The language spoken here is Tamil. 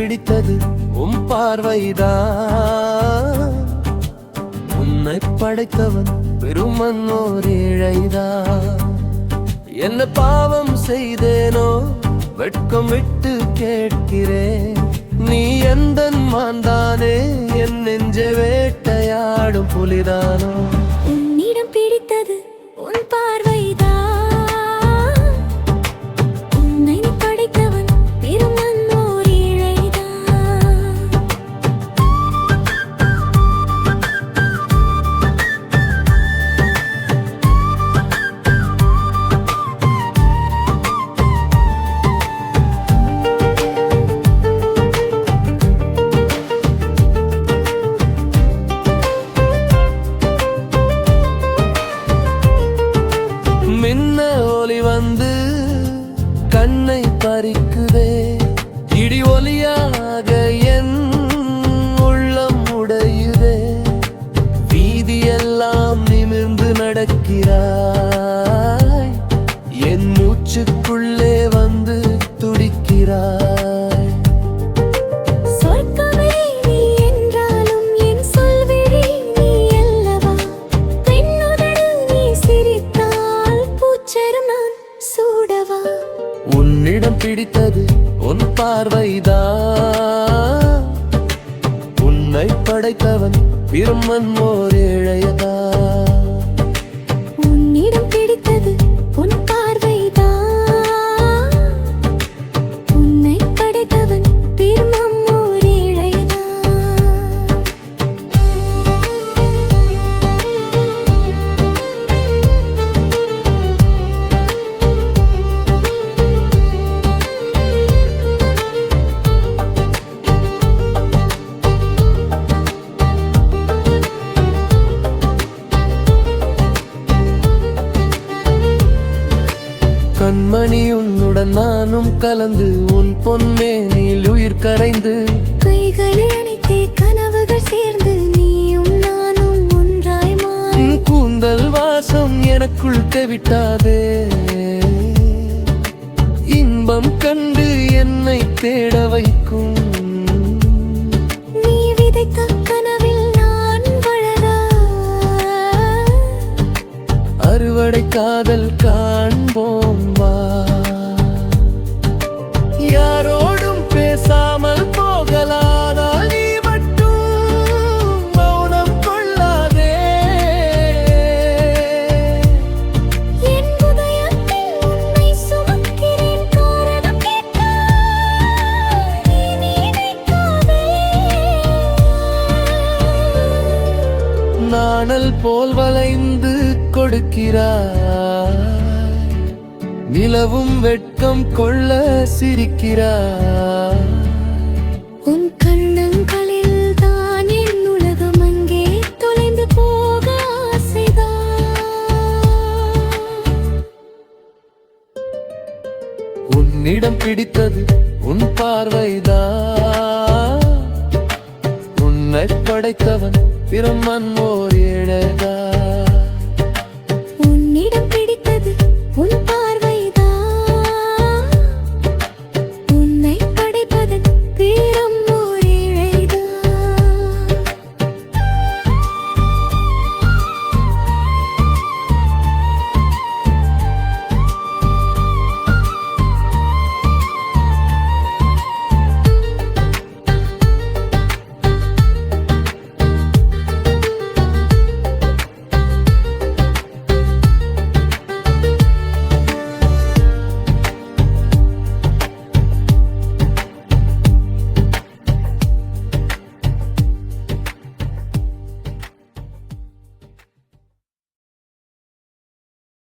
பிடித்தது உன் பார்வைதான். உன்னை படைத்தவன் பெருமன் ஓர் ஏழைதான். என்ன பாவம் செய்தேனோ வெட்கம் விட்டு கேட்கிறேன். நீ எந்தன் மாந்தானே, என் நெஞ்சை வேட்டையாடும் புலிதானோ. உன்னிடம் பிடித்தது உன் பார்வைதான். உன்னை படைத்தவன் பெருமன் ஓர் ஏழைதான். மின்ன ஒலி வந்து கண்ணை பறிக்குதே. இடி ஒலியாக என் உள்ளம் உடையுதே. வீதியெல்லாம் நிமிர்ந்து நடக்கிறாய். என் மூச்சுக்குள்ளே வந்து துடிக்கிறாய். சொர்க்கமே நீ என்றாலும் என் சொல்விழி நீ அல்லவா. பெண்ணுதடு நீ சிரித்தால் பூச்சரம் நான் சூடவா. உன்னிடம் பிடித்தது உன் பார்வைதான். உன்னை படைத்தவன் பிரம்மன் ஓர் ஏழையதான். உன்னிடம் பிடித்தது உன் பார்வைதான். உன்னை படைத்தவன் பெருமன் ஓர் ஏழைதான். கண்மணி உன்னுடன் நானும் கலந்து உன் பொன்மேனில் உயிர் கரைந்து. கைகளை அணைத்தே கனவுகள் சேர்ந்து நீயும் நானும் ஒன்றாய் மாறி. உன் கூந்தல் வாசம் எனக்குள் தெவிட்டாதே. இன்பம் கண்டு என்னை தேட வைக்கும். நீ விதைத்த கனவில் நான் வளர அறுவடை காதல் காண்போம் வா. யாரோடும் பேசாமல் போகலாதா, நீ மட்டும் மௌனம் கொள்ளாதே. என் உதயத்தில் உன்னை சுமக்கிறேன். காரணம் கேட்டால் நீ நினைக்காதே. நாணல் போல் வளைந்து கொடுக்கிறாய். நிலவும் வெட்கம் கொள்ள சிரிக்கிறாய். உன் கண்ணங்களில் தான் என் உலகம், அங்கே தொலைந்து போக ஆசைதான். உன்னிடம் பிடித்தது உன் பார்வைதான். உன்னை படைத்தவன் பிரம்மன் ஓர் ஏழைதான்.